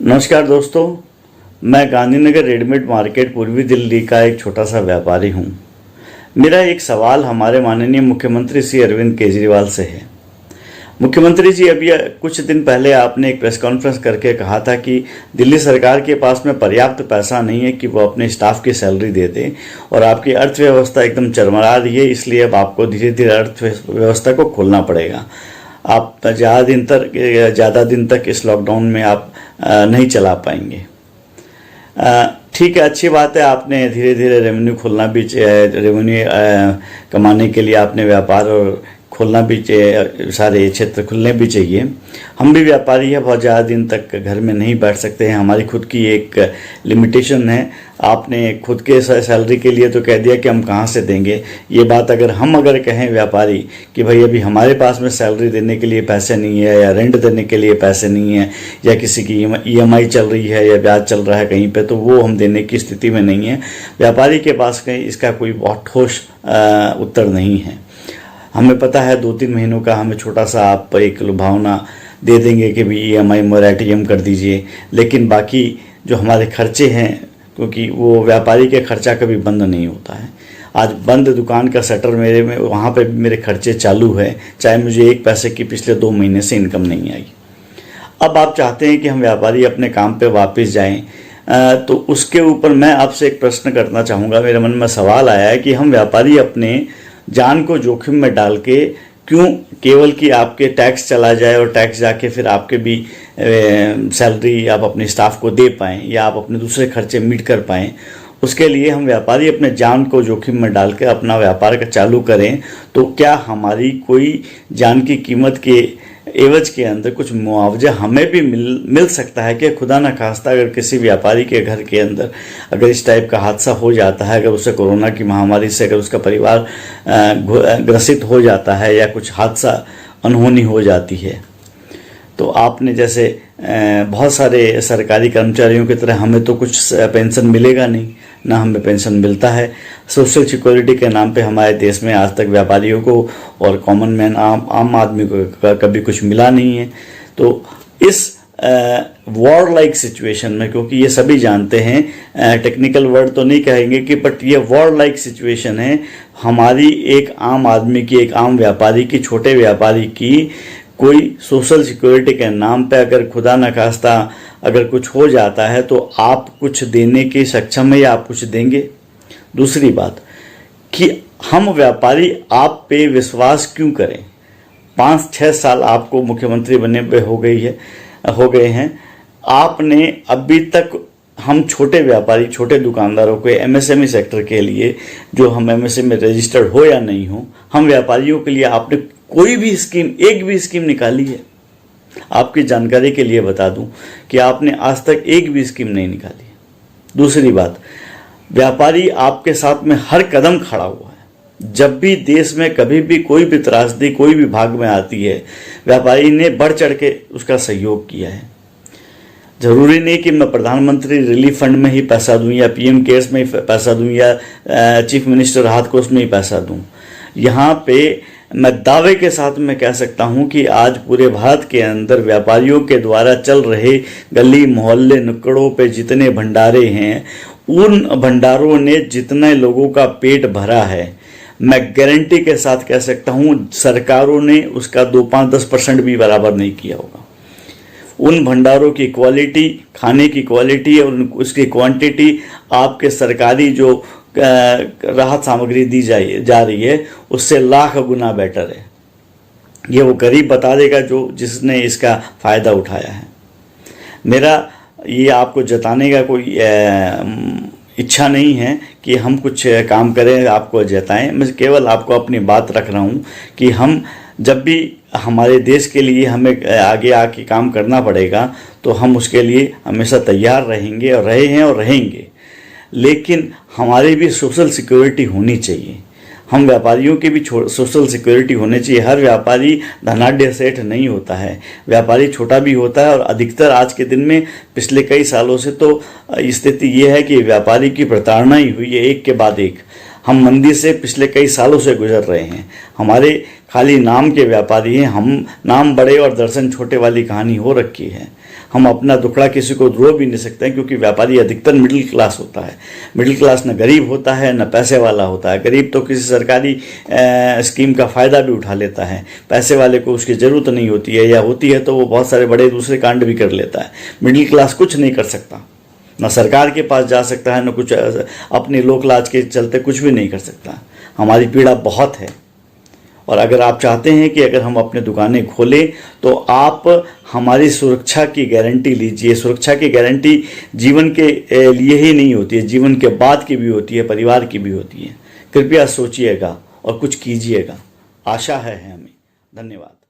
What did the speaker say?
नमस्कार दोस्तों, मैं गांधीनगर रेडीमेड मार्केट पूर्वी दिल्ली का एक छोटा सा व्यापारी हूं। मेरा एक सवाल हमारे माननीय मुख्यमंत्री श्री अरविंद केजरीवाल से है। मुख्यमंत्री जी, अभी कुछ दिन पहले आपने एक प्रेस कॉन्फ्रेंस करके कहा था कि दिल्ली सरकार के पास में पर्याप्त पैसा नहीं है कि वो अपने स्टाफ की सैलरी दे दे और आपकी अर्थव्यवस्था एकदम चरमरा रही है, इसलिए अब आपको धीरे धीरे अर्थव्यवस्था को खोलना पड़ेगा। आप ज़्यादा दिन तक इस लॉकडाउन में आप नहीं चला पाएंगे। ठीक है, अच्छी बात है, आपने धीरे धीरे रेवेन्यू खोलना भी रेवेन्यू कमाने के लिए आपने व्यापार और खोलना भी चाहिए, सारे क्षेत्र खुलने भी चाहिए। हम भी व्यापारी हैं, बहुत ज़्यादा दिन तक घर में नहीं बैठ सकते हैं, हमारी खुद की एक लिमिटेशन है। आपने खुद के सैलरी के लिए तो कह दिया कि हम कहाँ से देंगे। ये बात अगर कहें व्यापारी कि भाई अभी हमारे पास में सैलरी देने के लिए पैसे नहीं है, या रेंट देने के लिए पैसे नहीं है, या किसी की EMI चल रही है या ब्याज चल रहा है कहीं पे, तो वो हम देने की स्थिति में नहीं है। व्यापारी के पास कहीं इसका कोई बहुत ठोस उत्तर नहीं है। हमें पता है 2-3 महीनों का हमें छोटा सा आप एक लुभावना दे देंगे कि भी EMI मोरेटोरियम कर दीजिए, लेकिन बाकी जो हमारे खर्चे हैं, क्योंकि वो व्यापारी के खर्चा कभी बंद नहीं होता है। आज बंद दुकान का शटर मेरे में, वहाँ पे भी मेरे खर्चे चालू है, चाहे मुझे 1 पैसे की पिछले 2 महीने से इनकम नहीं आई। अब आप चाहते हैं कि हम व्यापारी अपने काम पे वापस जाएं, तो उसके ऊपर मैं आपसे एक प्रश्न करना चाहूँगा। मेरे मन में सवाल आया है कि हम व्यापारी अपने जान को जोखिम में डाल के क्यों केवल कि आपके टैक्स चला जाए और टैक्स जाके फिर आपके भी सैलरी आप अपने स्टाफ को दे पाएँ या आप अपने दूसरे खर्चे मीट कर पाएँ, उसके लिए हम व्यापारी अपने जान को जोखिम में डाल के अपना व्यापार का चालू करें, तो क्या हमारी कोई जान की कीमत के एवज के अंदर कुछ मुआवजा हमें भी मिल सकता है कि खुदा न खास्ता अगर किसी व्यापारी के घर के अंदर अगर इस टाइप का हादसा हो जाता है, अगर उससे कोरोना की महामारी से अगर उसका परिवार ग्रसित हो जाता है या कुछ हादसा अनहोनी हो जाती है, तो आपने जैसे बहुत सारे सरकारी कर्मचारियों की तरह हमें तो कुछ पेंशन मिलेगा नहीं, ना हमें पेंशन मिलता है। सोशल सिक्योरिटी के नाम पे हमारे देश में आज तक व्यापारियों को और कॉमन मैन आम आदमी को कभी कुछ मिला नहीं है। तो इस वॉर लाइक सिचुएशन में, क्योंकि ये सभी जानते हैं, टेक्निकल वर्ड तो नहीं कहेंगे कि, बट ये वॉर लाइक सिचुएशन है, हमारी एक आम आदमी की, एक आम व्यापारी की, छोटे व्यापारी की कोई सोशल सिक्योरिटी के नाम पे अगर खुदा न खास्ता अगर कुछ हो जाता है तो आप कुछ देने के सक्षम है या आप कुछ देंगे? दूसरी बात कि हम व्यापारी आप पे विश्वास क्यों करें? 5-6 साल आपको मुख्यमंत्री बने पे हो गए हैं, आपने अभी तक हम छोटे व्यापारी, छोटे दुकानदारों को, MSME सेक्टर के लिए, जो हम MSME में रजिस्टर्ड हो या नहीं हो, हम व्यापारियों के लिए आपने कोई भी स्कीम, एक भी स्कीम निकाली है? आपकी जानकारी के लिए बता दूं कि आपने आज तक एक भी स्कीम नहीं निकाली है। दूसरी बात, व्यापारी आपके साथ में हर कदम खड़ा हुआ है। जब भी देश में कभी भी कोई भी त्रासदी कोई भी भाग में आती है, व्यापारी ने बढ़ चढ़ के उसका सहयोग किया है। जरूरी नहीं कि मैं प्रधानमंत्री रिलीफ फंड में ही पैसा दूं या PM केयर्स में ही पैसा दूं या चीफ मिनिस्टर राहत कोष में ही पैसा दूं। यहाँ पे मैं दावे के साथ मैं कह सकता हूं कि आज पूरे भारत के अंदर व्यापारियों के द्वारा चल रहे गली मोहल्ले नुक्कड़ों पे जितने भंडारे हैं, उन भंडारों ने जितने लोगों का पेट भरा है, मैं गारंटी के साथ कह सकता हूं सरकारों ने उसका 2-5-10% भी बराबर नहीं किया होगा। उन भंडारों की क्वालिटी, खाने की क्वालिटी और उसकी क्वांटिटी आपके सरकारी जो राहत सामग्री दी जा रही है उससे लाख गुना बेटर है। ये वो गरीब बता देगा जिसने इसका फ़ायदा उठाया है। मेरा ये आपको जताने का कोई इच्छा नहीं है कि हम कुछ काम करें, आपको जताएं। मैं केवल आपको अपनी बात रख रहा हूँ कि हम जब भी हमारे देश के लिए हमें आगे आके काम करना पड़ेगा तो हम उसके लिए हमेशा तैयार रहेंगे और रहे हैं और रहेंगे, लेकिन हमारी भी सोशल सिक्योरिटी होनी चाहिए। हम व्यापारियों की भी सोशल सिक्योरिटी होनी चाहिए। हर व्यापारी धनाढ्य सेठ नहीं होता है, व्यापारी छोटा भी होता है। और अधिकतर आज के दिन में पिछले कई सालों से तो स्थिति ये है कि व्यापारी की प्रताड़ना ही हुई है, एक के बाद एक। हम मंदी से पिछले कई सालों से गुजर रहे हैं। हमारे खाली नाम के व्यापारी हैं, हम नाम बड़े और दर्शन छोटे वाली कहानी हो रखी है। हम अपना दुखड़ा किसी को रो भी नहीं सकते हैं, क्योंकि व्यापारी अधिकतर मिडिल क्लास होता है। मिडिल क्लास न गरीब होता है न पैसे वाला होता है। गरीब तो किसी सरकारी स्कीम का फ़ायदा भी उठा लेता है, पैसे वाले को उसकी ज़रूरत नहीं होती है, या होती है तो वो बहुत सारे बड़े दूसरे कांड भी कर लेता है। मिडिल क्लास कुछ नहीं कर सकता, न सरकार के पास जा सकता है, न कुछ अपने लोक लाज के चलते कुछ भी नहीं कर सकता। हमारी पीड़ा बहुत है, और अगर आप चाहते हैं कि अगर हम अपने दुकानें खोलें तो आप हमारी सुरक्षा की गारंटी लीजिए। सुरक्षा की गारंटी जीवन के लिए ही नहीं होती है, जीवन के बाद की भी होती है, परिवार की भी होती है। कृपया सोचिएगा और कुछ कीजिएगा, आशा है हमें। धन्यवाद।